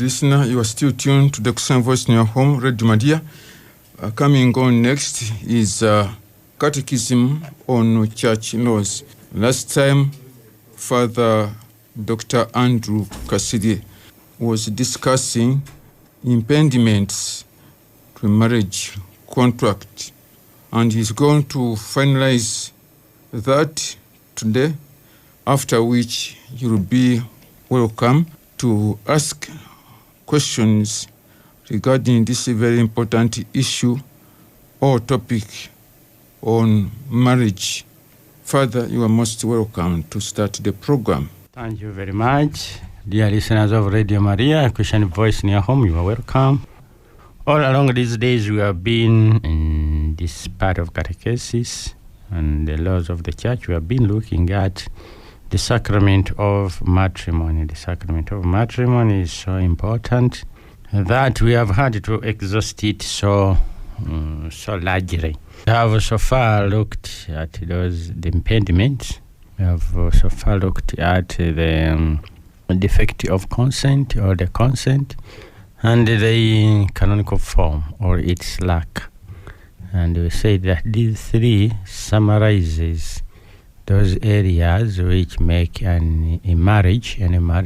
Listener, you are still tuned to the Christian Voice in Your Home, Radio Maria. Coming on next is Catechism on Church Laws. Last time, Father Dr. Andrew Cassidy was discussing impediments to marriage contract, and he's going to finalize that today, after which you'll be welcome to ask questions regarding this very important issue or topic on marriage. Father, you are most welcome to start the program. Thank you very much. Dear listeners of Radio Maria, Christian Voice in Your Home, you are welcome. All along these days we have been in this part of catechesis and the laws of the church. We have been looking at the sacrament of matrimony. The sacrament of matrimony is so important that we have had to exhaust it so largely. We have so far looked at the impediments. We have so far looked at the defect of consent or the consent, and the canonical form or its lack. And we say that these three summarizes those areas which make a marriage not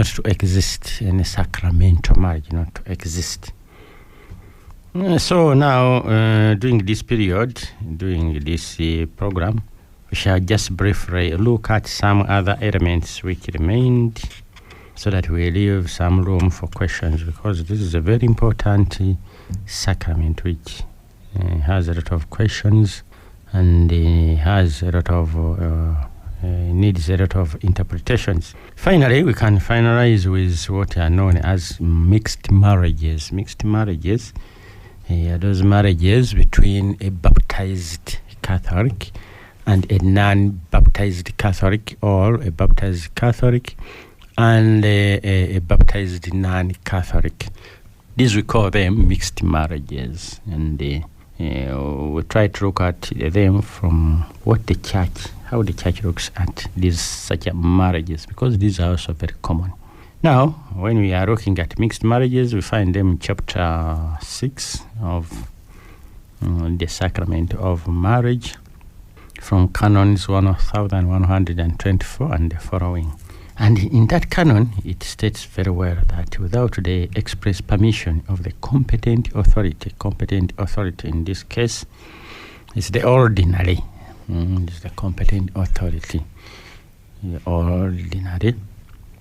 to exist, in a sacramental marriage not to exist. So now, during this period, during this program, we shall just briefly look at some other elements which remained, so that we leave some room for questions, because this is a very important sacrament which has a lot of questions and has a lot of needs a lot of interpretations. Finally, we can finalize with what are known as mixed marriages. Mixed marriages are those marriages between a baptized Catholic and a non-baptized Catholic, or a baptized Catholic and a baptized non-Catholic. These we call them mixed marriages, and we try to look at them from how the church looks at these such marriages, because these are also very common. Now, when we are looking at mixed marriages, we find them in chapter 6 of the sacrament of marriage, from canons 1124 and the following. And in that canon, it states very well that without the express permission of the competent authority in this case is the ordinary, is the competent authority, the ordinary,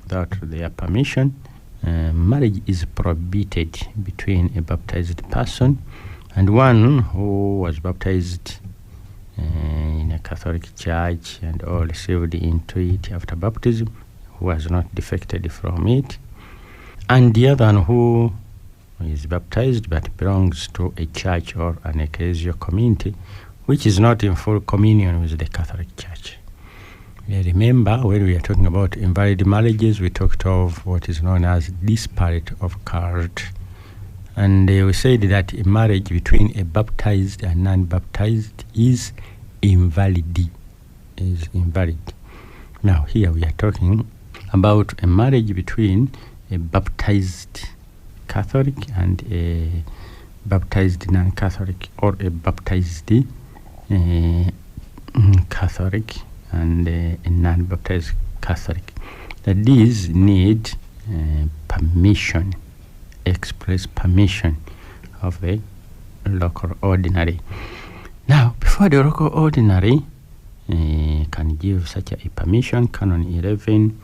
without their permission, marriage is prohibited between a baptized person and one who was baptized in a Catholic church and or received into it after baptism, who has not defected from it, and the other one who is baptized but belongs to a church or an ecclesial community which is not in full communion with the Catholic Church. Remember, when we are talking about invalid marriages, we talked of what is known as disparity of cult. And we said that a marriage between a baptized and non-baptized is invalid. Now, here we are talking about a marriage between a baptized Catholic and a baptized non-Catholic, or a baptized Catholic and a non-baptized Catholic. That these need permission, express permission of the local ordinary. Now, before the local ordinary can give such a permission, Canon 11,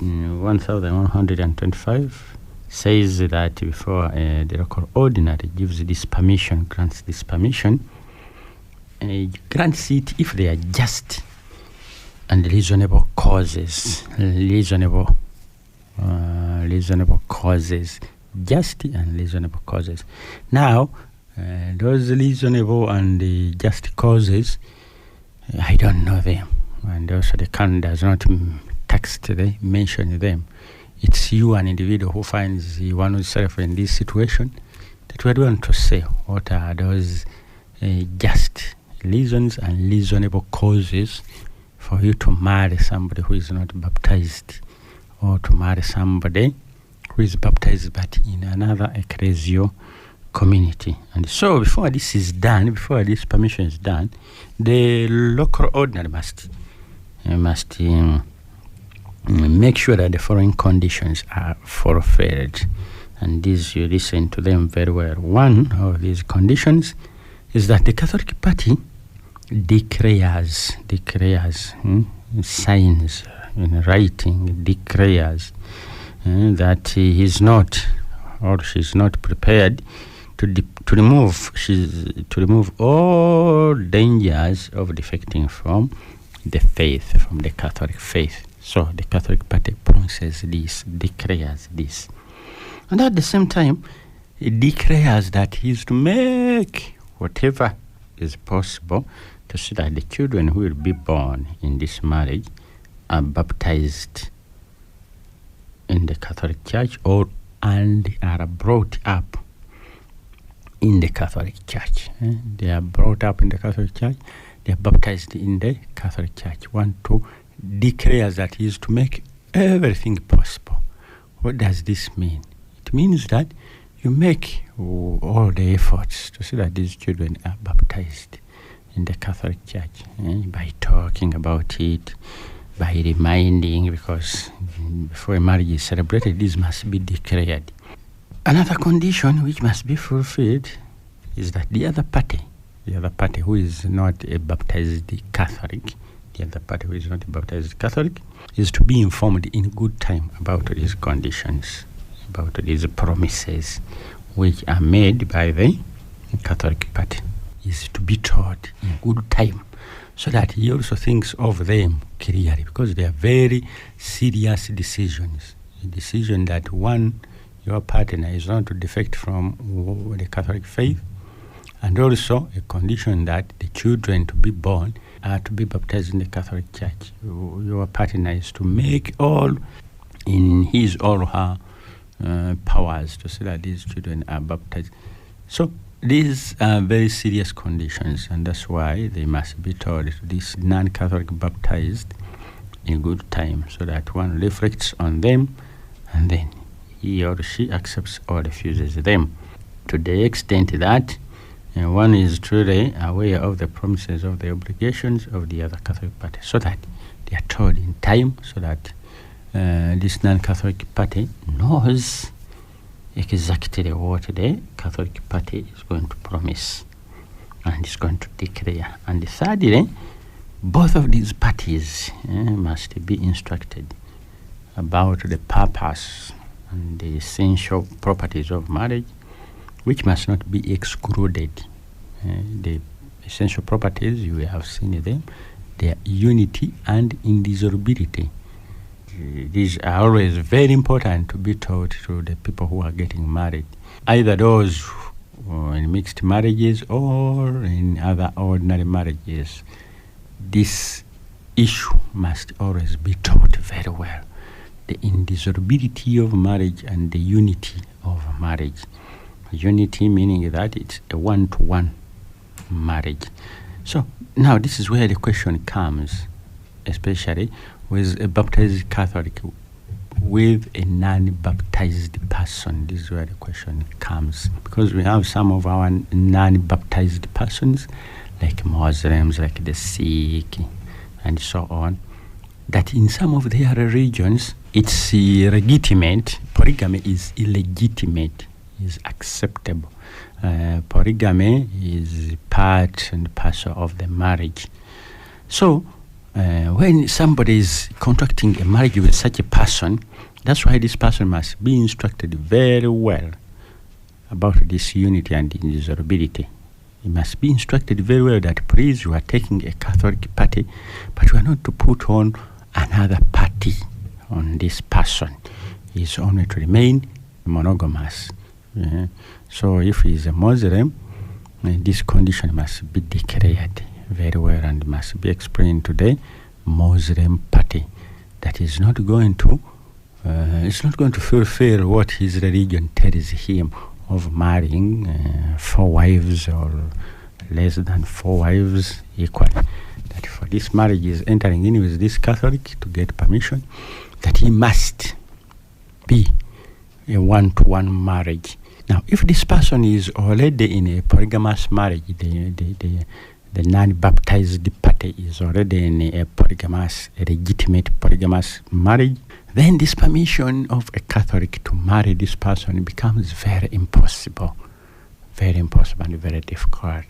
1125 says that before the local ordinary gives this permission, grants this permission, grants it if they are just and reasonable causes. Reasonable causes. Just and reasonable causes. Now, those reasonable and just causes, I don't know them. And also the canon does not mention them. It's you, an individual, who finds one himself in this situation, that we are going to say what are those just reasons and reasonable causes for you to marry somebody who is not baptized or to marry somebody who is baptized but in another ecclesial community. And so before this is done, before this permission is done, the local ordinary must make sure that the following conditions are fulfilled. And these, you listen to them very well. One of these conditions is that the Catholic party declares, signs in writing, declares that he is not or she is not prepared to remove all dangers of defecting from the faith, from the Catholic faith. So the Catholic party promises this, declares this. And at the same time, it declares that he is to make whatever is possible to see that the children who will be born in this marriage are baptized in the Catholic Church and are brought up in the Catholic Church. They are brought up in the Catholic Church. They are baptized in the Catholic Church. 1, 2 declares that he is to make everything possible. What does this mean? It means that you make all the efforts to see that these children are baptized in the Catholic Church, by talking about it, by reminding, because before a marriage is celebrated, this must be declared. Another condition which must be fulfilled is that the other party who is not a baptized Catholic, is to be informed in good time about these conditions, about these promises which are made by the Catholic party. Is to be taught in good time so that he also thinks of them clearly, because they are very serious decisions. A decision that one, your partner is not to defect from the Catholic faith, and also a condition that the children to be born are to be baptized in the Catholic Church. Your partner is to make all in his or her powers to see that these children are baptized. So these are very serious conditions, and that's why they must be told to this non-Catholic baptized in good time, so that one reflects on them and then he or she accepts or refuses them, to the extent that one is truly aware of the promises of the obligations of the other Catholic party, so that they are told in time, so that this non-Catholic party knows exactly what the Catholic party is going to promise and is going to declare. And thirdly, both of these parties must be instructed about the purpose and the essential properties of marriage, which must not be excluded. The essential properties, you have seen them, their unity and indissolubility. These are always very important to be taught to the people who are getting married, either those in mixed marriages or in other ordinary marriages. This issue must always be taught very well. The indissolubility of marriage and the unity of marriage. Unity meaning that it's a one-to-one marriage. So now this is where the question comes, especially with a baptized Catholic with a non-baptized person. This is where the question comes, because we have some of our non-baptized persons, like Muslims, like the Sikh, and so on, that in some of their religions it's legitimate. Polygamy is illegitimate, is acceptable. Polygamy is part and parcel of the marriage. So when somebody is contracting a marriage with such a person, that's why this person must be instructed very well about this unity and indissolubility. He must be instructed very well that, please, you are taking a Catholic party, but you are not to put on another party on this person. He is only to remain monogamous. So if he is a Muslim, this condition must be declared very well and must be explained to the Muslim party that is not going to fulfill what his religion tells him of marrying 4 wives or less than 4 wives equally. That for this marriage is entering in with this Catholic to get permission, that he must be a one-to-one marriage. Now, if this person is already in a polygamous marriage, the non-baptized party is already in a legitimate polygamous marriage, then this permission of a Catholic to marry this person becomes very impossible and very difficult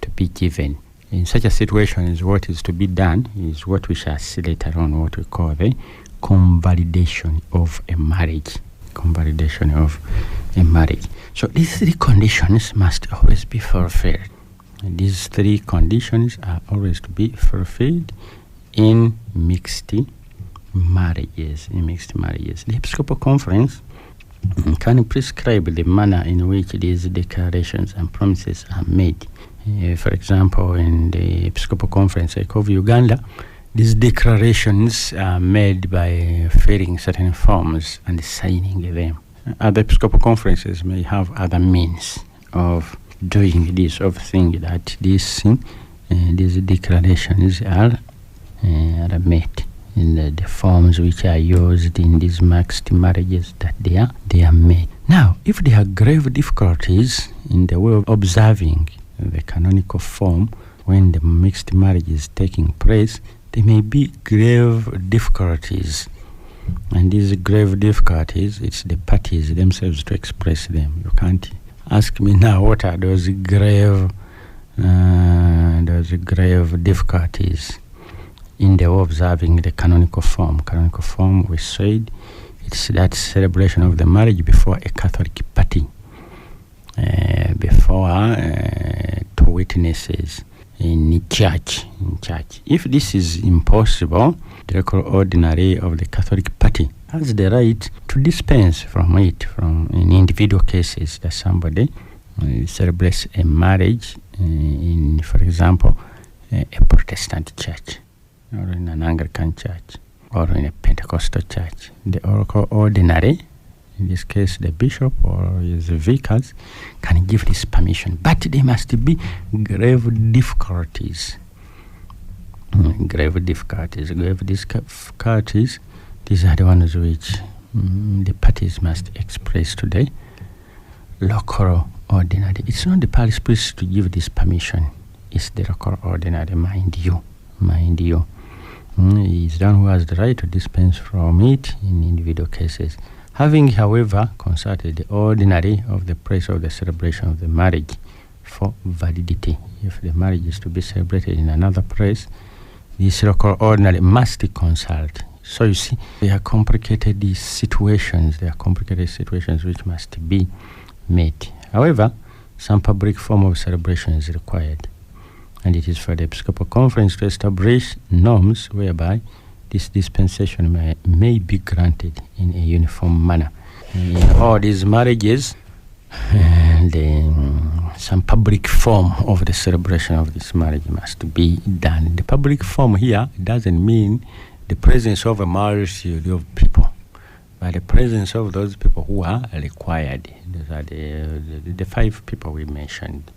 to be given. In such a situation, is what is to be done is what we shall see later on, what we call the convalidation of a marriage. So these three conditions must always be fulfilled. And these three conditions are always to be fulfilled in mixed marriages. The Episcopal Conference can prescribe the manner in which these declarations and promises are made. For example, in the Episcopal Conference of Uganda, these declarations are made by filling certain forms and signing them. Other Episcopal conferences may have other means of doing this, of thinking that these declarations are made in the forms which are used in these mixed marriages, that they are made. Now, if there are grave difficulties in the way of observing the canonical form when the mixed marriage is taking place, there may be grave difficulties. And these grave difficulties, it's the parties themselves to express them. You can't ask me now what are those grave difficulties in the way of observing the canonical form. Canonical form, we said, it's that celebration of the marriage before a Catholic party, before two witnesses in church. If this is impossible, the local ordinary of the Catholic party has the right to dispense from it, in individual cases, that somebody celebrates a marriage in, for example, a Protestant church, or in an Anglican church, or in a Pentecostal church. The local ordinary, in this case the bishop or his vicars, can give this permission, but there must be grave difficulties. These are the ones which the parties must express to the local ordinary. It's not the parish priest to give this permission, it's the local ordinary, mind you. It's the one who has the right to dispense from it in individual cases. Having, however, consulted the ordinary of the place of the celebration of the marriage for validity. If the marriage is to be celebrated in another place, this local ordinary must consult. So you see, there are complicated situations which must be met. However, some public form of celebration is required, and it is for the Episcopal Conference to establish norms whereby this dispensation may be granted in a uniform manner. In all these marriages, some public form of the celebration of this marriage must be done. The public form here doesn't mean the presence of a multitude of people, but the presence of those people who are required. Those are the 5 people we mentioned.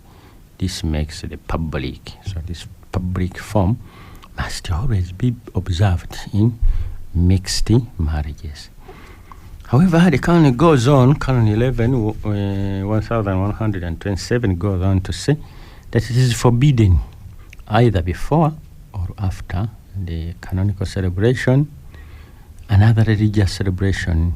This makes the public. So this public form must always be observed in mixed marriages. However, the canon goes on, Canon 11, 1127 goes on to say that it is forbidden either before or after the canonical celebration, another religious celebration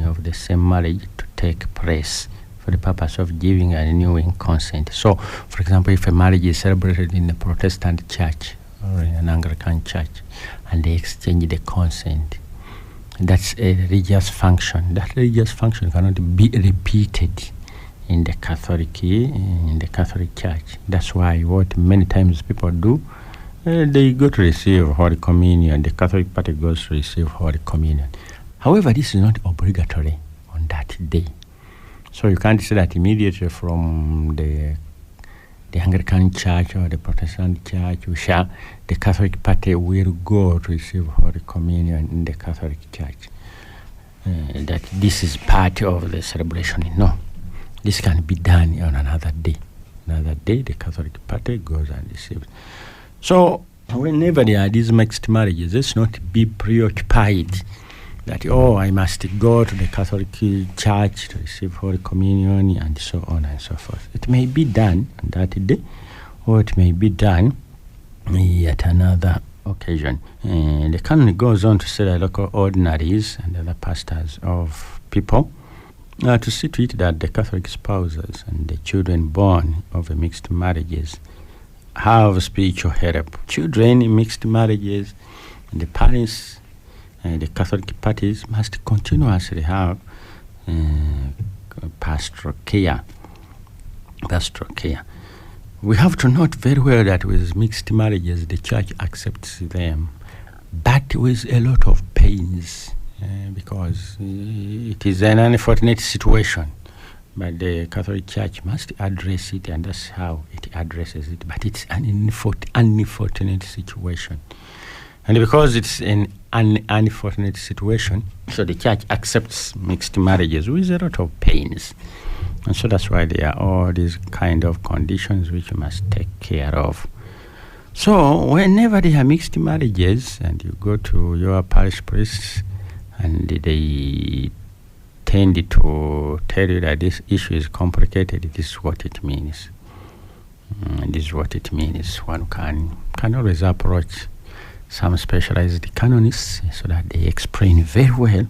of the same marriage to take place for the purpose of giving and renewing consent. So, for example, if a marriage is celebrated in a Protestant church or in an Anglican church, and they exchange the consent, that's a religious function. That religious function cannot be repeated in the Catholic Church. That's why what many times people do, they go to receive Holy Communion. The Catholic party goes to receive Holy Communion. However, this is not obligatory on that day. So you can't say that immediately from the Anglican Church or the Protestant Church, the Catholic party will go to receive Holy Communion in the Catholic Church. That this is part of the celebration. No, this can be done on another day. Another day, the Catholic party goes and receives. So whenever there are these mixed marriages, let's not be preoccupied that, oh, I must go to the Catholic Church to receive Holy Communion and so on and so forth. It may be done on that day, or it may be done at another occasion. The canon goes on to say that local ordinaries and other pastors of people to see to it that the Catholic spouses and the children born of mixed marriages have spiritual help. Children in mixed marriages and the parents and the Catholic parties must continuously have pastoral care. Pastoral care. We have to note very well that with mixed marriages, the church accepts them, but with a lot of pains, because it is an unfortunate situation. But the Catholic Church must address it, and that's how it addresses it. But it's an unfortunate situation. And because it's an unfortunate situation, so the church accepts mixed marriages with a lot of pains. And so that's why there are all these kind of conditions which you must take care of. So whenever there are mixed marriages and you go to your parish priests and they tend to tell you that this issue is complicated, this is what it means. This is what it means. One can always approach some specialized canonists so that they explain very well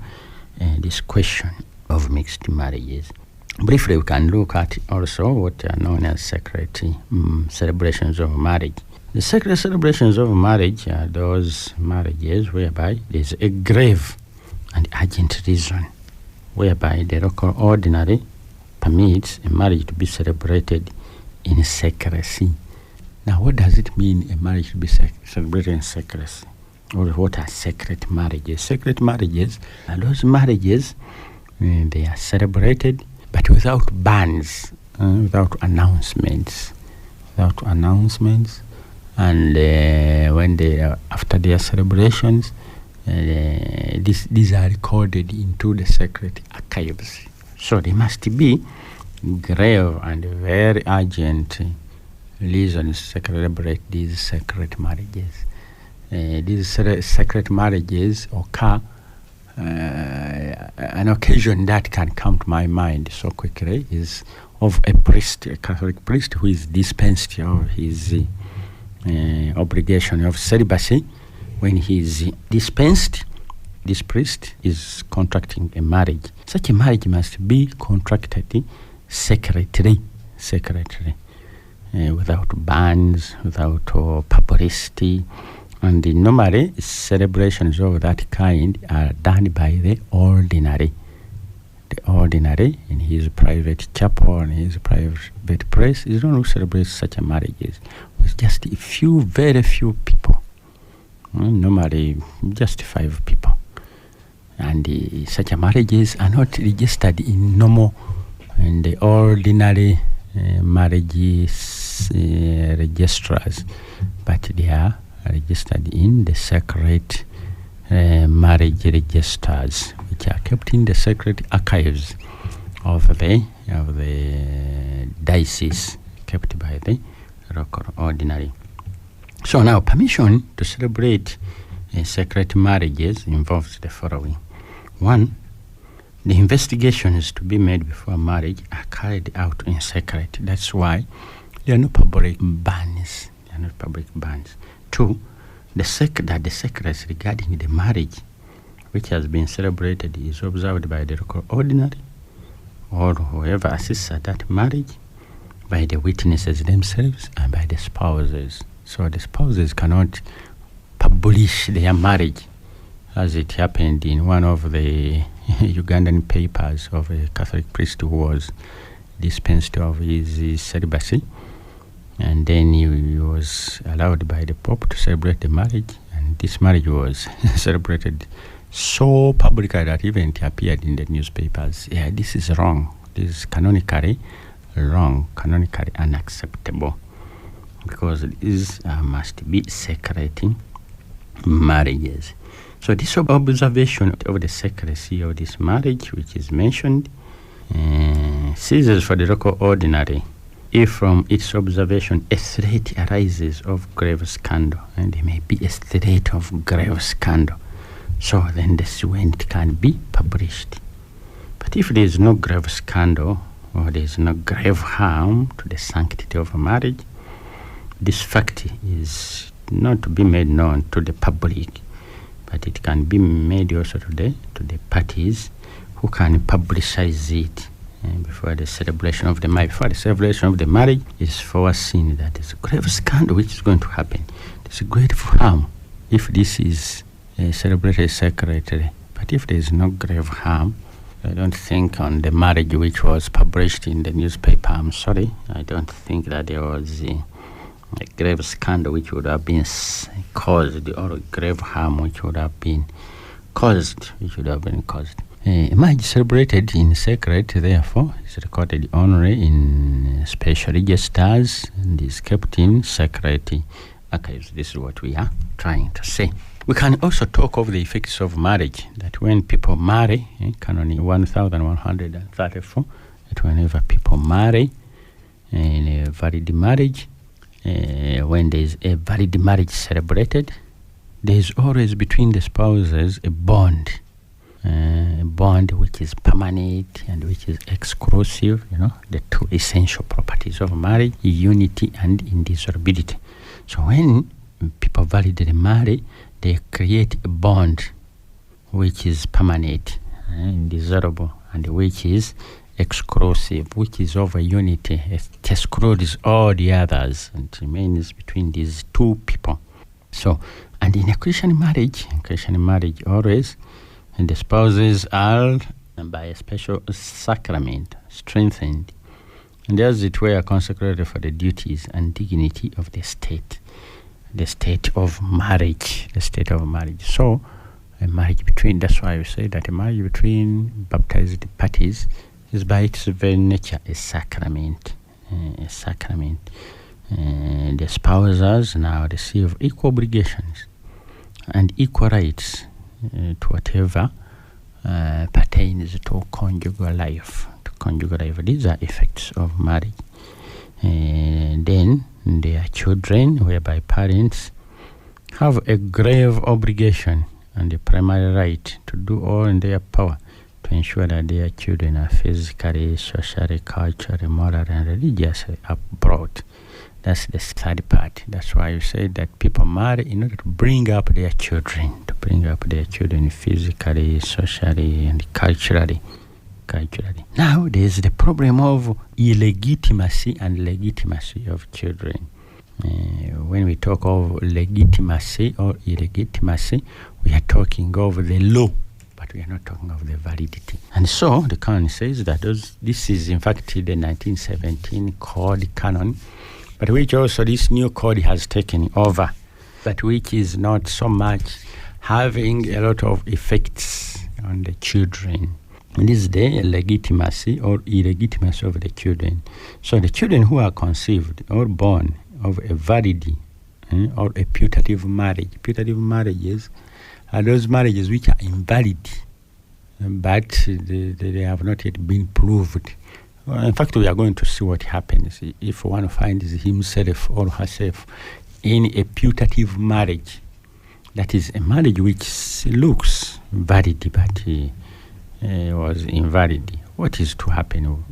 this question of mixed marriages. Briefly, we can look at also what are known as sacred celebrations of marriage. The sacred celebrations of marriage are those marriages whereby there is a grave and urgent reason, whereby the local ordinary permits a marriage to be celebrated in secrecy. Now, what does it mean a marriage to be celebrated in secrecy? Or what are sacred marriages? Sacred marriages are those marriages they are celebrated but without bans, without announcements. And when they after their celebrations, these are recorded into the sacred archives. So there must be grave and very urgent reasons to celebrate these sacred marriages. These sacred marriages occur. An occasion that can come to my mind so quickly is of a priest, a Catholic priest, who is dispensed of his obligation of celibacy. When he is dispensed, this priest is contracting a marriage. Such a marriage must be contracted secretly, without bans, without publicity. And normally, celebrations of that kind are done by the ordinary. The ordinary, in his private chapel, in his private place, is the one who celebrates such a marriages with just a few, very few people. Normally, just 5 people. And such a marriages are not registered in normal, in the ordinary marriages registrars, but they are registered in the sacred marriage registers, which are kept in the sacred archives of the diocese, kept by the local ordinary. So now, permission to celebrate sacred marriages involves the following. 1, the investigations to be made before marriage are carried out in secret. That's why there are no public bans. 2, the secrets regarding the marriage which has been celebrated is observed by the local ordinary or whoever assists at that marriage, by the witnesses themselves and by the spouses. So the spouses cannot publish their marriage, as it happened in one of the Ugandan papers of a Catholic priest who was dispensed of his celibacy. And then he was allowed by the Pope to celebrate the marriage, and this marriage was celebrated so publicly that even it appeared in the newspapers. Yeah, this is wrong. This is canonically wrong, canonically unacceptable, because these must be sacred marriages. So this observation of the secrecy of this marriage, which is mentioned, ceases for the local ordinary if from its observation a threat arises of grave scandal, and there may be a threat of grave scandal. So then this is when it can be published. But if there is no grave scandal or there is no grave harm to the sanctity of a marriage, this fact is not to be made known to the public, but it can be made also to the parties who can publicize it before the celebration of the marriage. Before the celebration of the marriage is foreseen that there's a grave scandal which is going to happen. There's a grave harm if this is celebrated secretly. But if there is no grave harm, I don't think on the marriage which was published in the newspaper, I'm sorry, I don't think that there was a grave scandal which would have been caused, or a grave harm which would have been caused, A marriage celebrated in secret, therefore, is recorded only in special registers and is kept in secret archives. This is what we are trying to say. We can also talk of the effects of marriage, that when people marry, Canon 1134, that whenever people marry in a valid marriage, when there is a valid marriage celebrated, there is always between the spouses a bond which is permanent and which is exclusive, the two essential properties of marriage, unity and indissolubility. So when people validly marry, they create a bond which is permanent, indissoluble, and which is exclusive, which is of a unity. It excludes all the others and remains between these two people. So, and in a Christian marriage always, and the spouses are by a special sacrament strengthened, and as it were consecrated for the duties and dignity of the state of marriage. So a marriage between, that's why we say that a marriage between baptized parties is by its very nature a sacrament. The spouses now receive equal obligations and equal rights to whatever pertains to conjugal life. These are effects of marriage. Then their children, whereby parents have a grave obligation and a primary right to do all in their power to ensure that their children are physically, socially, culturally, morally, and religiously upright. That's the third part. That's why you say that people marry in order to bring up their children, physically, socially, and culturally. Now, there's the problem of illegitimacy and legitimacy of children. When we talk of legitimacy or illegitimacy, we are talking of the law, but we are not talking of the validity. And so the canon says that this is in fact the 1917 code canon, but which also this new code has taken over, but which is not so much having a lot of effects on the children. And this is the legitimacy or illegitimacy of the children. So the children who are conceived or born of a valid or a putative marriage. Putative marriages are those marriages which are invalid, but they have not yet been proved. In fact, we are going to see what happens if one finds himself or herself in a putative marriage. That is a marriage which looks valid, but was invalid. What is to happen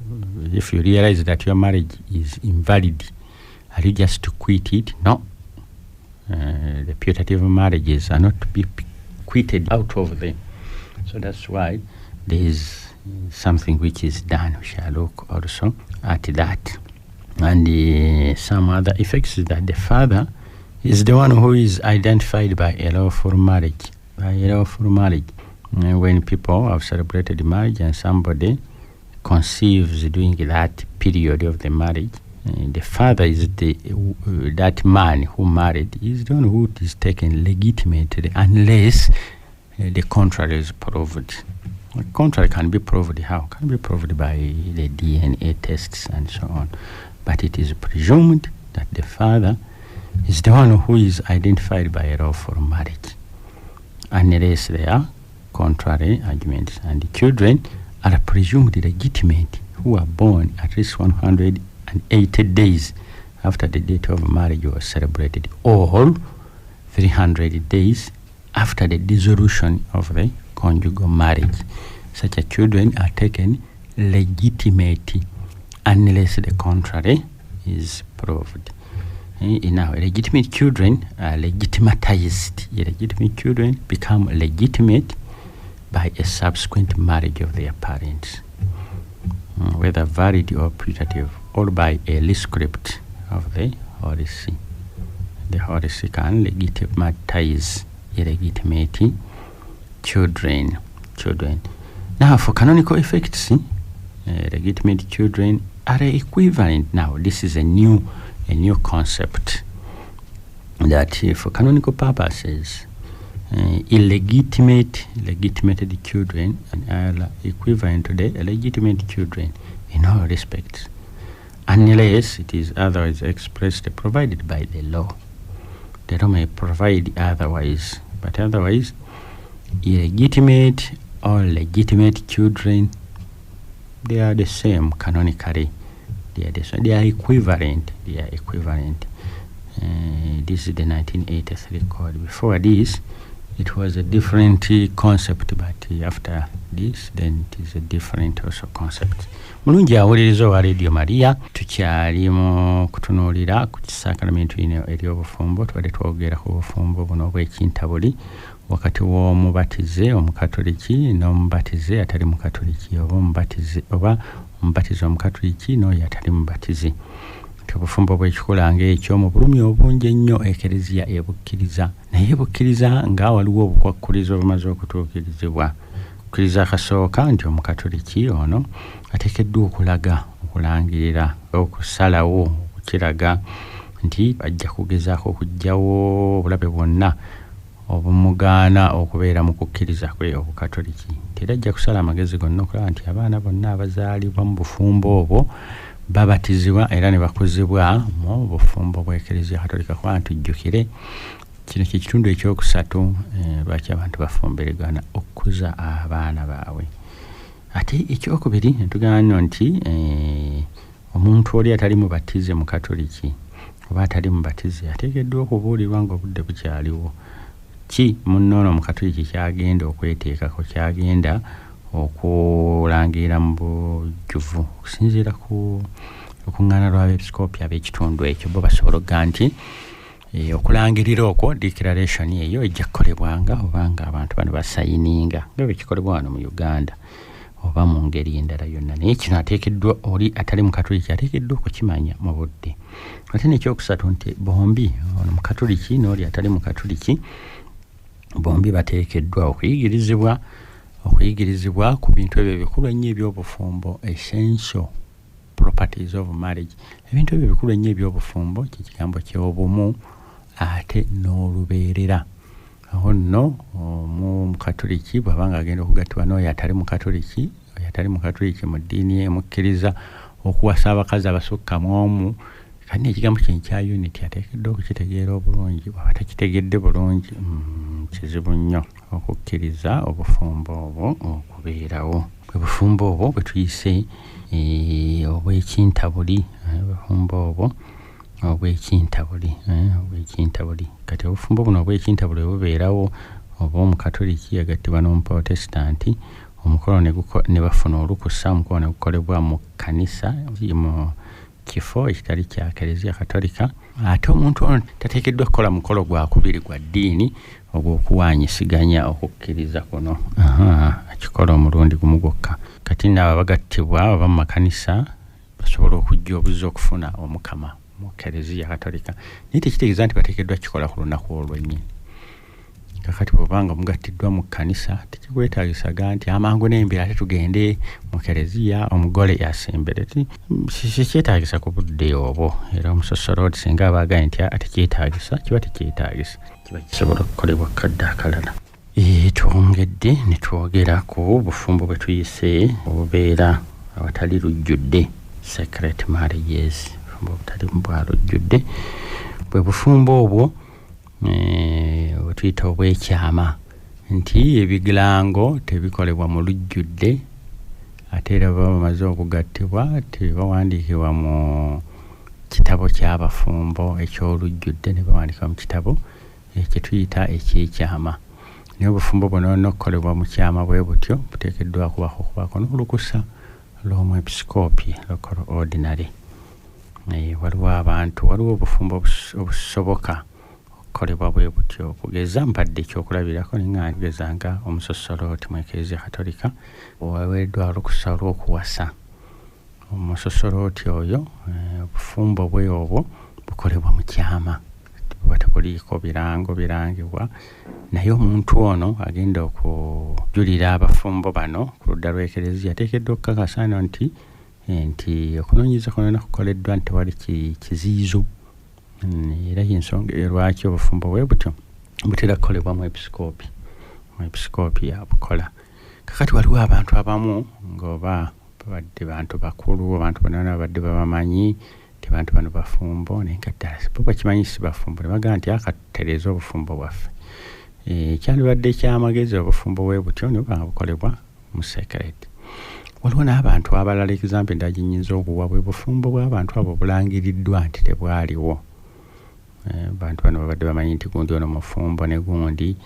if you realize that your marriage is invalid? Are you just to quit it? No. The putative marriages are not to be quitted out of them. So that's why there is something which is done. We shall look also at that. And some other effects is that the father is the one who is identified by a lawful marriage. When people have celebrated marriage and somebody conceives during that period of the marriage, the father is that man who married is the one who is taken legitimately unless the contrary is proved. The contrary can be proved how? Can be proved by the DNA tests and so on. But it is presumed that the father is the one who is identified by a lawful marriage, unless there are contrary arguments. And the children are presumed legitimate who are born at least 180 days after the date of marriage was celebrated, or 300 days after the dissolution of the conjugal marriage. Such children are taken legitimate unless the contrary is proved. Now, legitimate children are legitimatized. Illegitimate children become legitimate by a subsequent marriage of their parents, whether valid or putative, or by a rescript of the Holy See. The Holy See can legitimatize illegitimate children. Now, for canonical effects, legitimate children are equivalent. Now, this is a new concept that for canonical purposes, legitimated children are equivalent to the legitimate children in all respects, unless it is otherwise expressed provided by the law. The law may provide otherwise, but otherwise, illegitimate or legitimate children, they are the same canonically. They are equivalent. This is the 1983 code. Before this, it was a different concept, but after this, then it is a different also concept. Mulungi awuliriza wa Radio Maria, tukyali mu kutunuulira ku kisakramento ery'obufumbo. Twadde twogera ku bufumbo buno obw'ekintabuli wakati w'omubatize omukatoliki n'omubatize atali mukatoliki, oba omubatize omukatoliki n'oyo atali mubatize. Obufumbo bw'ekikulanga ekyo mu bulumi obungi ennyo ekereziya ebukkiriza, naye ebukkiriza nga waliwo obukwakkulizo obumaze okutuukirizibwa. Okukkiriza akasooka nti omukatoliki ono ateekeddwa okulangirira, okusalawo, okukiraga nti ajja kugezaako okuggyawo obulabe bwonna obumugaana okubeera mu kukkiriza kwe obukatoliki. Era ajja kusala amagezi gonna okulaba nti abaana bonna abazaalibwa mu bufumbo obwo babatizibwa era ne bakuzibwa mu bufumbo bw'ekereziya katolika. Kuba tujjukire kino kitundu ekyokusatu lwaki abantu bafumberegana okukuza abaana baabwe. Ate ekyokubiri netugamba nti omuntu oli atali mubatize mu katoliki oba atali mubatize ateekeddwa okubuulirwa ng'obudde bukyaliwo ki munnoono mu katoliki kyagenda okweteekako, kyagenda okulangirira mu bujjuvu okusinziira ku olukuŋŋaana lw'abeepisikoopi ab'ekitundu ekyo. Bo basobola okuga nti okulangirira okwo declaration eyo ejja kukolebwanga obanga abantu bano basayininga nga bwe kikolebwa wano mu Uganda oba mu ngeri endala yonna. Naye kino ateekeddwa, oli atali mu katoliki ateekeddwa okukimanya mu budde. Ate n'ekyokusatu nti bombi, ono mu katoliki n'oli atali mu katoliki, bombi bateekeddwa okuyigirizibwa ku bintu ebyo bikulu ennyo eby'obufumbo, essential properties of marriage. Ebintu ebyo bikulu ennyo eby'obufumbo kikigambo ky'obumu ate n'olubeerera. Aho nno omukatoliki bw'abanga agenda okugattibwa n'oyo atali mukatoliki, oyo atali mukatoliki mu ddiini emukkiriza okuwasa abakazi abasukka mu omu, kandi ekigambo kino kya unity ateekeddwa okukitegeera obulungi. Bw'aba takitegedde bulungi, kizibu nnyo okukkiriza obufumbo obwo okubeerawo. Bwe bufumbo obwo bwe tuyise obw'ekintabuli, obufumbo obwo obw'ekintabuli. Kati obufumbo buno obw'ekintabuli bubeerawo oba omukatoliki yagattibwa n'omuprotestanti, omukolo ne bafuna olukusa, omukolo ne gukolebwa mu kkanisa mu kifo ekitali kya kereziya katolika. Ate omuntu ono tateekeddwa kukola mukolo gwakubiri gwa ddiini ogw'okuwaanyisiganya okukkiriza kuno. Akikola omulundi gumu gwokka. Kati n'abo bagattibwa oba mu makanisa basobola okujja obuzza okufuna omukama mu kereziya katolika, naye tekitegeeza nti bateekeddwa kikola ku lunaku olwennyini. Kakati bw'obanga mugattiddwa mu kkanisa tekikwetaagisaga nti amangu n'embira ate tugende mu kereziya omugole yasembere. Tekyetaagisa ku budde obwo. Era omusosoloti singa abaagaye nti tekyetaagisa, kiba tekyetaagisa, kiba kisobola okukolebwa kadde akalala. Twongedde ne twogera ku bufumbo bwe tuyise obubeera awatali lujjudde, secret marriages, bufumbo obutali bwa lujjudde. Bwe bufumbo obwo tuyita obw'ekyama, nti ebigilango tebikolebwa mu lujjudde, ate era baba bamaze okugattibwa tebawandiikibwa mu kitabo ky'abafumbo eky'olujjudde, ne bawandiikibwa mu kitabo ekyo tuyita eky'ekyama. naye obufumbo buno n'okukolebwa mu kyama bwe butyo buteekeddwa kubaako n'olukusa lw'omwepisikoopi local ordinary. Waliwo obufumbo obusoboka okukolebwa bwe butyo okugeza mpadde ekyokulabirako ningageza nga omusosolooti mu Eklezia Katolika waweereddwa olukusa olw'okuwasa. Omusosolooti oyo obufumbo bwe obwo bukolebwa mu kyama buba tebuliiko birangibwa, naye omuntu ono agenda okujulira abafumbo bano ku ludda lw'Eklezia ateekeddwa okukakasa nti okunoonyereza kuno nakukoleddwa nti wali kiziizo, era y'ensonga lwaki obufumbo bwe butyo butera kukolebwa mu episikoopi yabukola. Kakati waliwo abantu abamu ng'oba babadde bantu bakulu, abantu bonna babadde babamanyi nti bantu bano bafumbo, naye nga ddala bo bakimanyi si bafumbo, ne bagamba nti akatutereeza obufumbo bwaffe. Kyandibadde ekyamagezi obufumbo bwe butyo ne bukolebwa mu sekereti. Waliwo n'abantu abalala example endala gye nnyinza okuwa bwe bufumbo bw'abantu abo bulangiriddwa nti tebwaliwo. Abantu bano babadde bamanyi nti gundi ono mufumbo ne gundi,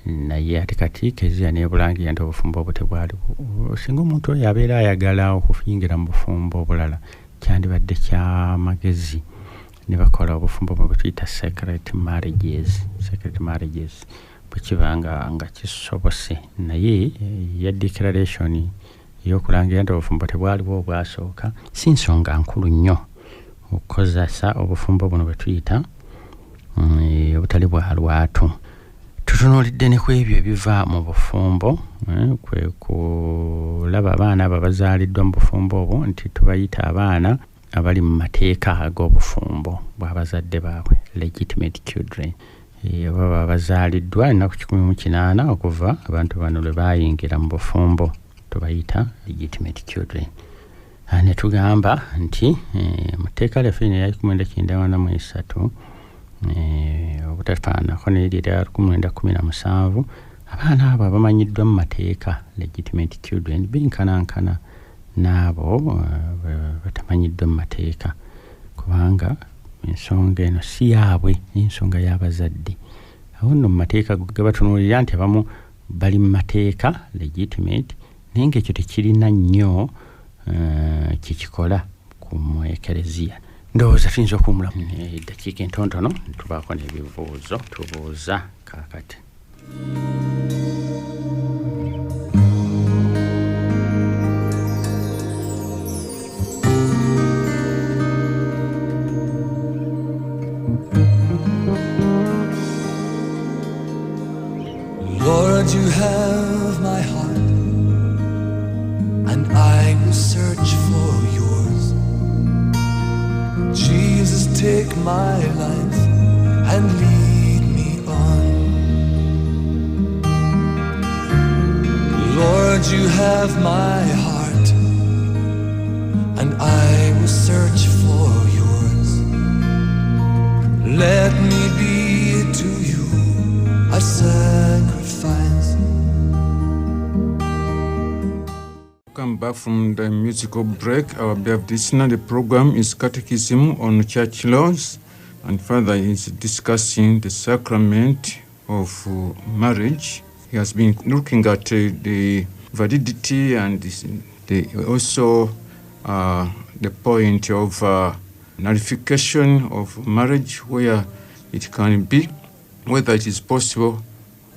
naye ate kati Eklezia n'ebulangirira nti obufumbo obwo tebwaliwo. Singa omuntu oyo abeera ayagala okuyingira mu bufumbo obulala, kyandibadde kyamagezi ne bakola obufumbo bwe tuyita secret marriages bwe kiba nga kisobose. Naye ya declaration y'okulangira nti obufumbo tebwaliwo obwasooka si nsonga nkulu nnyo okukozesa obufumbo buno bwe tuyita obutali bwa lwatu. Tutunuulidde ne ku ebyo ebiva mu bufumbo, kwe kulaba abaana abo bazaaliddwa mu bufumbo obwo nti tubayita abaana abali mu mateeka ag'obufumbo bw'abazadde baabwe, legitimate children. Baba bazaaliddwa ennaku 18 okuva abantu bano lwe baayingira mu bufumbo, tubayita legitimate children. Ne tugamba nti mu tteeka lyaffe erya 1943 obutafaanako n'erya 1917 abaana abo abamanyiddwa mu mateeka legitimate children benkanankana n'abo batamanyiddwa mu mateeka, kubanga ensonga eno si yaabwe, n'ensonga y'abazadde. Awo nno mu mateeka ge batunuulira nti abamu bali mu mateeka legitimate, naye ng'ekyo tekirina nnyo kikikola ku Eklezia. Ndowooza tuyinza okuwumula eddakiika entonotono tubaako n'ebibuuzo tubuuza kaakati. Lord, you have my heart, and I will search for yours. Jesus, take my life and lead me on. Lord, you have my heart, and I will search for yours. Let me be to you a sacrifice. Come back from the musical break. Our beloved listener, the program is Catechism on Church Laws, and Father is discussing the sacrament of marriage. He has been looking at the validity and also the point of nullification of marriage, where it can be, whether it is possible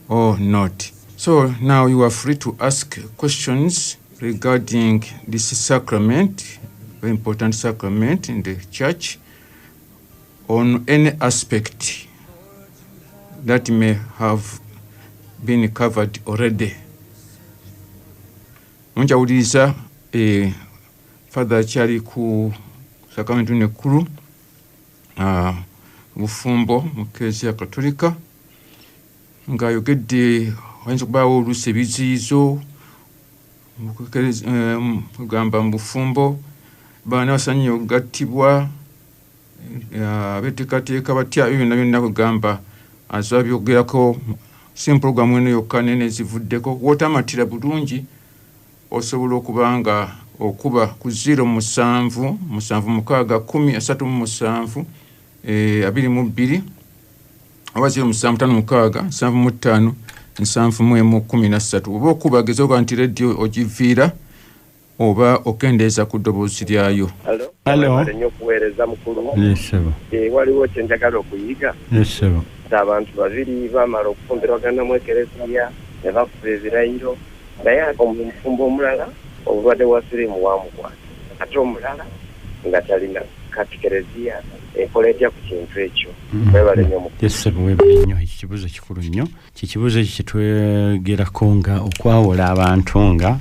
or not. So now you are free to ask questions regarding this sacrament, very important sacrament in the church, on any aspect that may have been covered already. Munjawuliza Father Chari ku sacrament nekulu bufumbo mu Eklezia Katolika nga yogedde wayinza okubaawo oluusi ebiziizo kugamba mu bufumbo baana basanyiye okugattibwa abeteekateeka batya byonna byonna kugamba asobola byogerako si program eno yokka nene zivuddeko wootamatira bulungi osobola okuba nga okuba ku 07 7 6 10 37 22 oba 07 5 6 75 713 oba okubagezaho nti radio ogiviira oba okendeeza ku ddoboozi lyayo. Hello. Okuweereza mukulu. Yesebo. Waliwo kyenjagala okuyiga. Yesebo. Abantu babiri baamala okufumbirwagana mu ekereziya ne bafuba ebirayiro naye omufumbo omulala obulwadde bwa siriimu bwamugwata ate omulala nga talina kati kereziya ekola etya ku kintu ekyo. Webale nnyo Yesebo, webale nnyo. Ekibuuzo kikulu nnyo. Kikibuuzo ekyo kyetwegerako nga okwawula abantu nga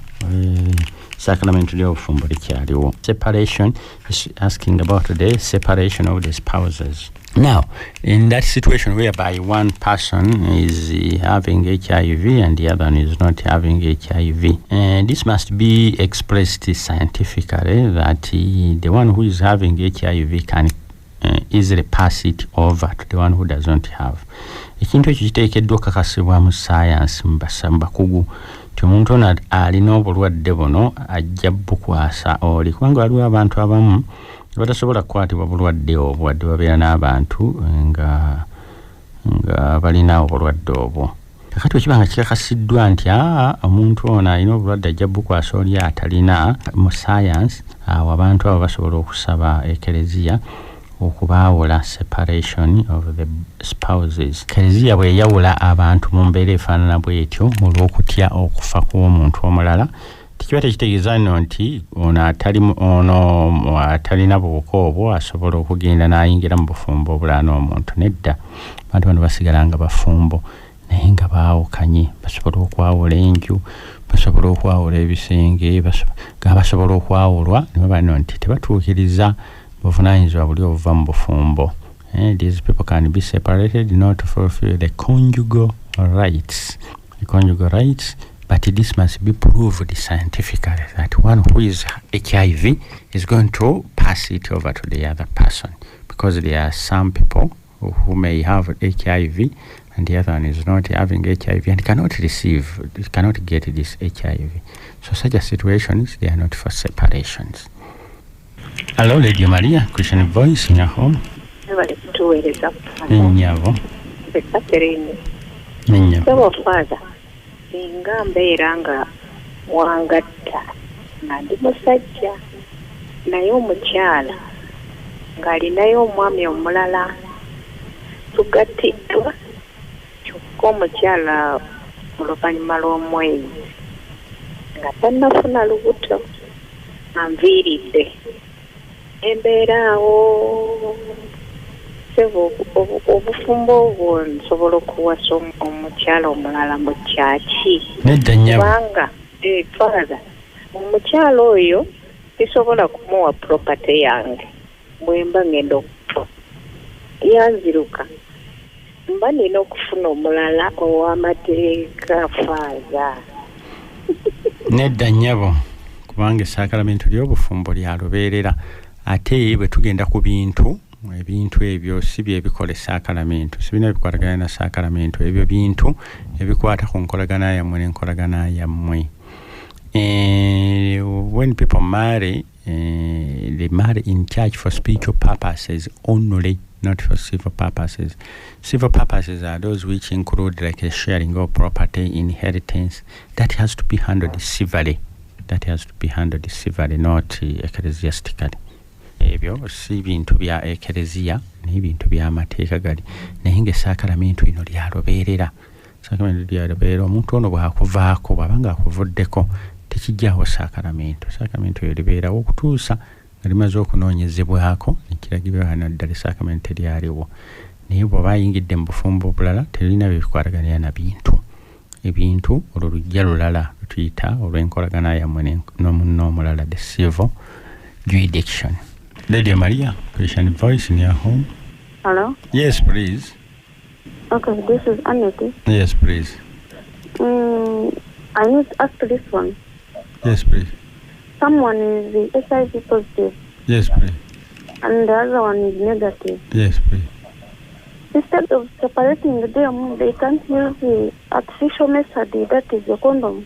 sacrament ly'obufumbo likyaliwo. Separation is asking about the separation of the spouses. Now, in that situation whereby one person is having HIV and the other one is not having HIV, this must be expressed scientifically that the one who is having HIV can easily pass it over to the one who does not have. Ekintu ekyo kiteekeddwa okakasibwa mu science mu bakugu nti omuntu ono alina obulwadde buno ajja bukwasa oli, kubanga waliwo abantu abamu batasobola kukwatibwa bulwadde obwo wadde babeera n'abantu nga balina obulwadde obwo. Kakati ekibanga kikakasiddwa nti omuntu ono alina obulwadde ajja bukwasa oli atalina, mu science awo abantu abo basobola okusaba ekereziya okubaawula separation of the spouses. Ekereziya bwe yawula abantu mu mbeera efaanana bw'etyo mu lw'okutya okufa kw'omuntu omulala, tekiba tekitegeeza nno nti ono atalina buwuka obwo asobola okugenda n'ayingira mu bufumbo obulala n'omuntu. Nedda, abantu bano basigala nga bafumbo naye nga baawukanye. Basobola okwawula enju, basobola okwawula ebisenge, basobola okwawulwa ne baba nno nti tebatuukiriza buvunaanyizibwa buli obuva mu bufumbo. These people can be separated not to fulfill the conjugal rights. But this must be proved scientifically that one who is HIV is going to pass it over to the other person, because there are some people who may have HIV and the other one is not having HIV and cannot get this HIV. So such a situations, they are not for separations. Hello, Lady Maria, Christian Voice in your home. Nyavo. Father, singa mbeera nga wangatta nga ndi musajja naye omukyala ng'alinayo omwami omulala tugattiddwa, kyokka omukyala oluvannyuma lw'omwezi nga tannafuna lubuto anviiridde, embeera awo obufumbo obwo nsobola okuwasa omukyala omulala mu kyaki? Nedda nnyabo. Kubanga father, omukyala oyo tisobola kumuwa property yange bwe mba ngenda okufa, yanziruka mba nina okufuna omulala ow'amateeka father. Nedda nnyabo, kubanga esakalamento ly'obufumbo lya lubeerera, ate bwe tugenda ku bintu ebyo si bye bikola esakalamento, si bina bikwatagana na sakalamento, ebyo bintu ebikwata ku nkolagana yammwe n'enkolagana yammwe. When people marry, they marry in church for spiritual purposes only, not for civil purposes. Civil purposes are those which include like a sharing of property, inheritance. That has to be handled civilly. Not ecclesiastically. Ebyo si bintu bya ekereziya n'ebintu by'amateeka gali, naye ng'esakalamento lino lyalubeerera. Sakalamento lyalubeerera, omuntu ono bw'akuvaako, bw'abanga akuvuddeko tekijjaawo sakalamento. Sakalamento eyo libeerawo okutuusa nga limaze okunoonyezebwako nekiragibwa naddala esakalamento eryaliwo. Naye bw'oba ayingidde mu bufumbo obulala terina bye bikwataganira na bintu. Ebintu olwo lujja lulala lutuyita olw'enkolagana yammwe n'omunno omulala, the civil jurisdiction. Lady Maria, Christian Voice in your home. Hello? Yes, please. Okay, this is Annette. Yes, please. I need to ask this one. Yes, please. Someone is HIV positive. Yes, please. And the other one is negative. Yes, please. Instead of separating them, they can't use the artificial method, that is the condom.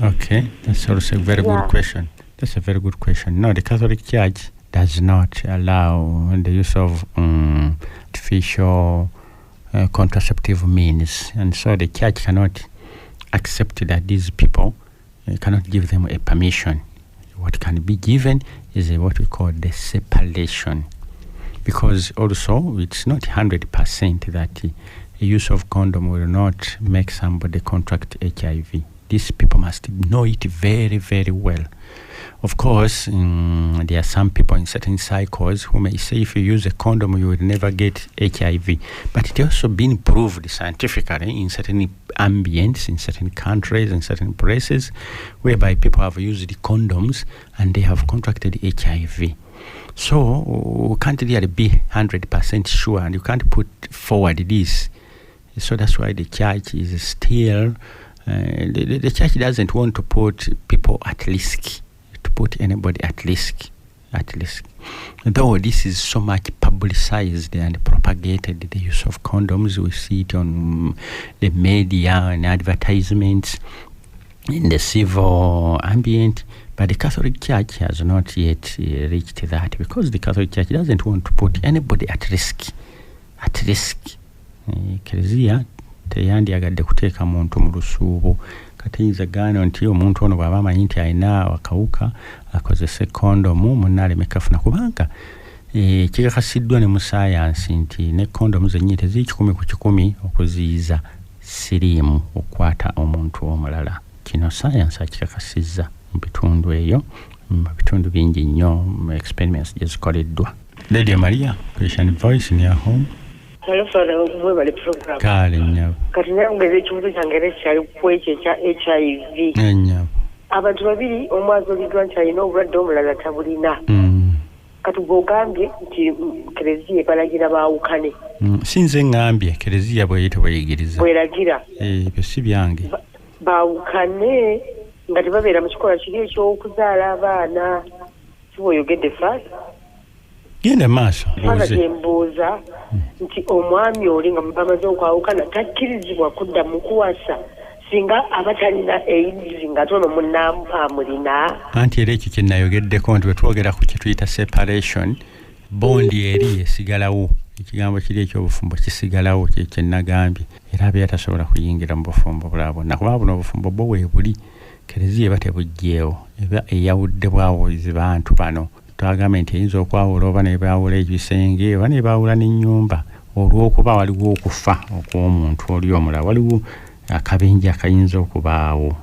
Okay, that's also a very good question. That's a very good question. No, the Catholic Church does not allow the use of artificial contraceptive means, and so the church cannot accept that these people cannot give them a permission. What can be given is what we call the separation, because also it's not 100% that the use of condom will not make somebody contract HIV. These people must know it very, very well. Of course, there are some people in certain cycles who may say if you use a condom, you will never get HIV. But it also been proved scientifically in certain ambience, in certain countries, in certain places, whereby people have used condoms and they have contracted HIV. So we can't really be 100% sure, and you can't put forward this. So that's why the church is still, the church doesn't want to put people at risk, to put anybody at risk. Though this is so much publicized and propagated, the use of condoms, we see it on the media and advertisements in the civil ambient, but the Catholic Church has not yet reached that, because the Catholic Church doesn't want to put anybody at risk. Eklezia teyandyagadde kuteeka muntu mu lusuubo, kateyinza gano nti omuntu ono bw'aba amanyi nti alina akawuka akozese kondomu munne alemeka afuna, kubanga kikakasiddwa ne mu sayansi nti ne kondomu zennyini teziri 100% okuziyiza siriimu okukwata omuntu omulala. Kino sayansi akikakasizza mu bitundu eyo, mu bitundu bingi nnyo experiments gye zikoleddwa. Lady Maria, Christian Voice in your home. Hello, Father, we bali program. Kale nnyo. Kati nangeze ekibuzo kyange era kyali kwekyo ekya HIV. Nnyo. Abantu babiri omu azuuliddwa nti alina obulwadde omulala tabulina. Kati bw'ogambye nti Eklezia ebalagira baawukane. Si nze ngambye Eklezia bw'eyita bw'eyigiriza. Bw'eragira. Ebyo si byange. Baawukane nga tebabeera mu kikola kiri eky'okuzaala abaana. Kiboyogedde Father. Genda maaso mbuuza nti omwami oli nga bamaze okwawukana takkirizibwa kudda mu kuwasa singa abatalina AIDS nga tono munnaamu amulina. Anti era ekyo kye nayogeddeko nti bwe twogera ku kye tuyita separation, bondi eri esigalawo, ekigambo kiri eky'obufumbo kisigalawo, kye nagambye, era abeera tasobola kuyingira mu bufumbo bulala bwonna, kuba buno obufumbo bwo weebuli. Eklezia eba tebugjeewo, eba eyawudde bwawozi bantu bano. Twagamba nti eyinza okwawula oba nebaawula ebisenge oba nebaawula n'ennyumba olw'okuba waliwo okufa okw'omuntu oli omulala, waliwo akabenje akayinza okubaawo,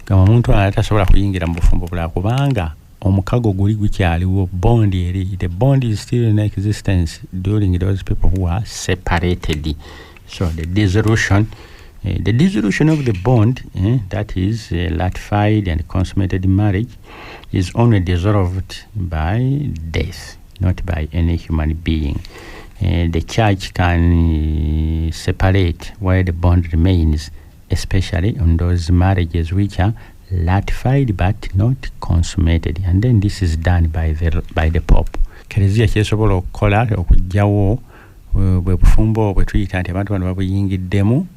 gamba omuntu alala tasobola kuyingira mu bufumbo bulala kubanga omukago guli gukyaliwo, bondi eri, the bond is still in existence during those people who are separated. So the dissolution of the bond, that is ratified and consummated marriage, is only dissolved by death, not by any human being. The church can separate while the bond remains, especially on those marriages which are ratified but not consummated, and then this is done by the Pope. Eklezia kyesobola okukola okugyawo bwe bufumbo bwe tuyita nti abantu bano babuyingiddemu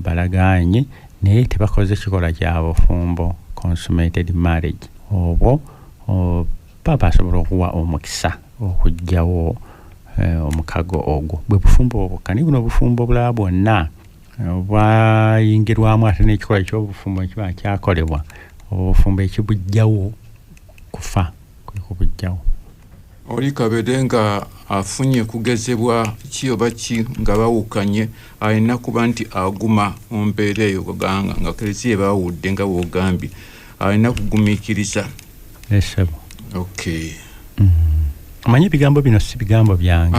balagaanye naye tebakoze kikola kya bufumbo, consummated marriage. Obwo papa asobola okuwa omukisa okugyawo omukago ogwo bwe bufumbo obukka. Ni buno obufumbo bulala bwonna bwayingirwamu ate n'ekikola eky'obufumbo ekiba kyakolebwa, obufumbo ekibujjawo kufa kubujjawo. Oli Kabede nga afunye kugezebwa ki oba ki nga bawukanye, alina kuba nti aguma mu mbeera eyo kuganga nga Eklezia baawudde nga bw'ogambye, alina kugumiikiriza. Esebo. Okay. Amanyi ebigambo bino si bigambo byange.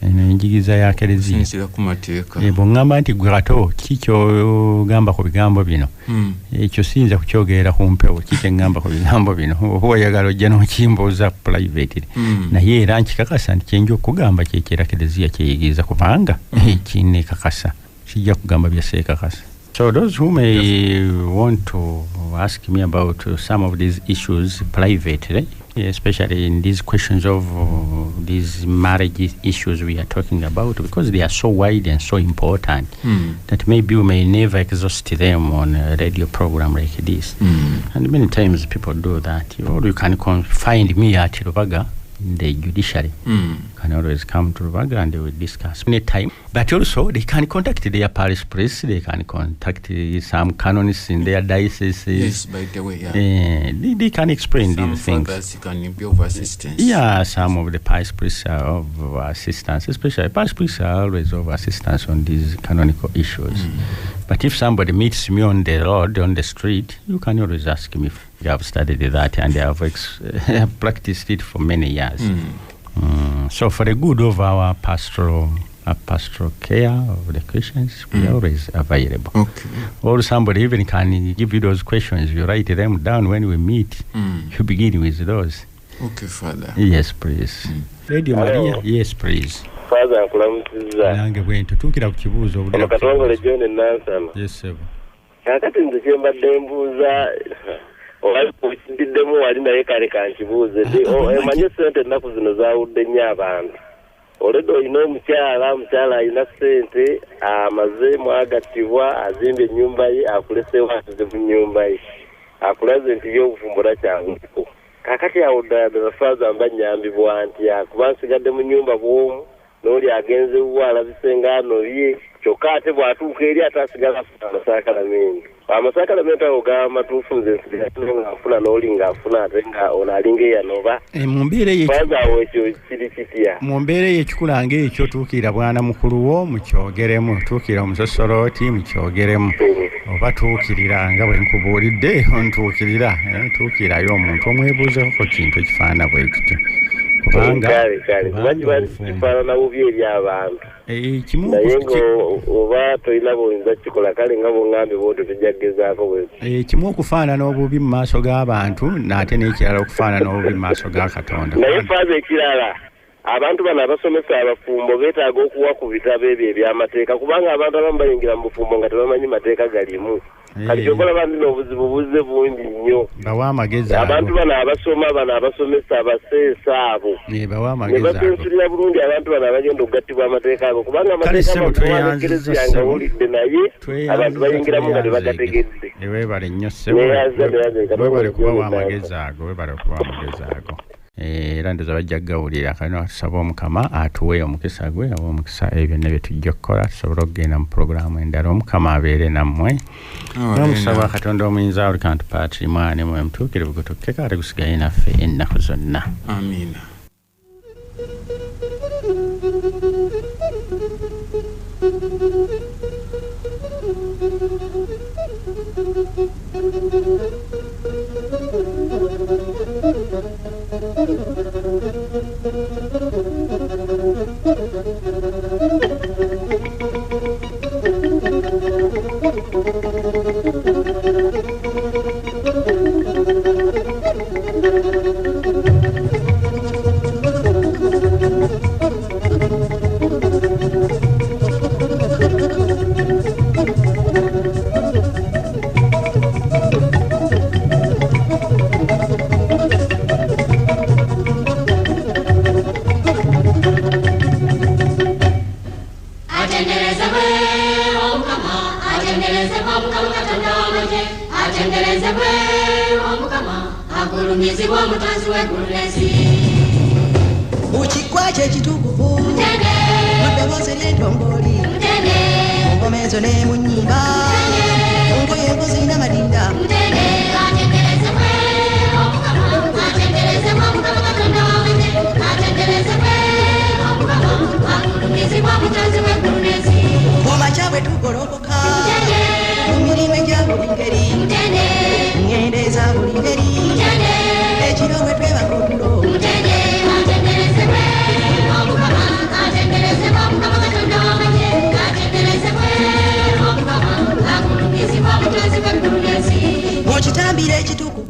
Enjigiriza ya Eklezia. Sinsira ku mateeka. Bw'ŋŋamba nti gwe kato ki ky'ogamba ku bigambo bino, ekyo siyinza kukyogerera ku mpewo, ki kye ŋŋamba ku bigambo bino, oba oyagala ojja n'okimbuuza privately. Naye era nkikakasa nti kyenja okugamba kyekira Eklezia kyeyigiriza kubanga kinneekakasa, sijja kugamba byaseekakasa. So those who may want to ask me about some of these issues privately, especially in these questions of these marriage issues we are talking about, because they are so wide and so important that maybe we may never exhaust them on a radio program like this. And many times people do that. Or you can find me at Rubaga in the judiciary can always come to Rubaga and they will discuss any time. But also they can contact their parish priest, they can contact some canonists in their diocese. Yes, by the way, they can explain these things. Some can be of assistance. Yeah, some of the parish priests are of assistance, especially parish priests are always of assistance on these canonical issues. But if somebody meets me on the road, on the street, you can always ask me if you have studied that and I have practiced it for many years. So for the good of our pastoral care of the Christians, we are always available. Okay. Or somebody even can give you those questions, you write them down when we meet, you begin with those. Okay, Father. Yes, please. Radio Maria, yes, please. Father, nkulamusiza. Nange bwento tukira ku kibuuzo obudde. Katongole John Nansana. Yes, sir. Kakati nze kye mbadde mbuuza okiddemu wali naye kale kankibuuze emanye ssente ennaku zino zaawudde nnyo abantu. Olwedde olina omukyala alina ssente amaze mwagattibwa azimbye ennyumba ye akuleseewo atuze mu nnyumba ye akulaze nti y'obufumbula kyanguko. Kakati awo ddala Father mba nnyambibwa ntya kuba nsigadde mu nnyumba bw'omu n'oli agenze wa alabise ng'ano ye kyokka ate bw'atuuka eri ate asigala afuna amasakalamenti. Amasakalamenti ago gaba matuufu nze nsigaye ng'afuna n'oli ng'afuna ate nga ono alinga eyanoba. Mu mbeera Father awo ekyo kiri kitya? Mu mbeera ey'ekikula ng'ekyo tuukira bwana mukulu wo mukyogeremu, tuukira omusosolooti mukyogeremu. Oba tuukirira nga bwe nkubuulidde ontuukirira tuukirayo omuntu omwebuuzeeko ku kintu ekifaanana bwe kityo. Kubanga kifaanana bubi eri abantu. Naye ng'oba tolina bw'oyinza kikola kale nga bw'oŋŋambye bw'otyo tujja kugezaako bwe. Kimu okufaanana obubi mu maaso g'abantu n'ate n'ekirala okufaanana obubi mu maaso ga Katonda. Naye Father ekirala abantu bano abasomesa abafumbo beetaaga okuwa ku bitabo ebyo eby'amateeka kubanga abantu abamu bayingira mu bufumbo nga tebamanyi mateeka galimu. Kati kyokola bandi n'obuzibu buzze bungi nnyo. Bawa amagezi ago. Abantu bano abasoma bano abasomesa abaseesa abo. Bawa amagezi ago. Ne basensulira bulungi abantu bano abagenda okugattibwa amateeka ago kubanga amateeka amantu nga wulidde naye abantu bayingiramu nga tebagategedde. Weebale nnyo ssebo. Weebale kubawa amagezi ago. Weebale okubawa amagezi ago. Era ndoza bajja gawulira kano tusaba Omukama atuwe omukisa gwe awo omukisa ebyo ne tujja kukola tusobola okugenda mu programu endala Omukama abeere nammwe n'omusaba Katonda omuyinza oli kantu patrimoine mwe mutuukirivu gutukkeko ate gusigaye naffe ennaku zonna. Amiina. Okitambira ekitukuvu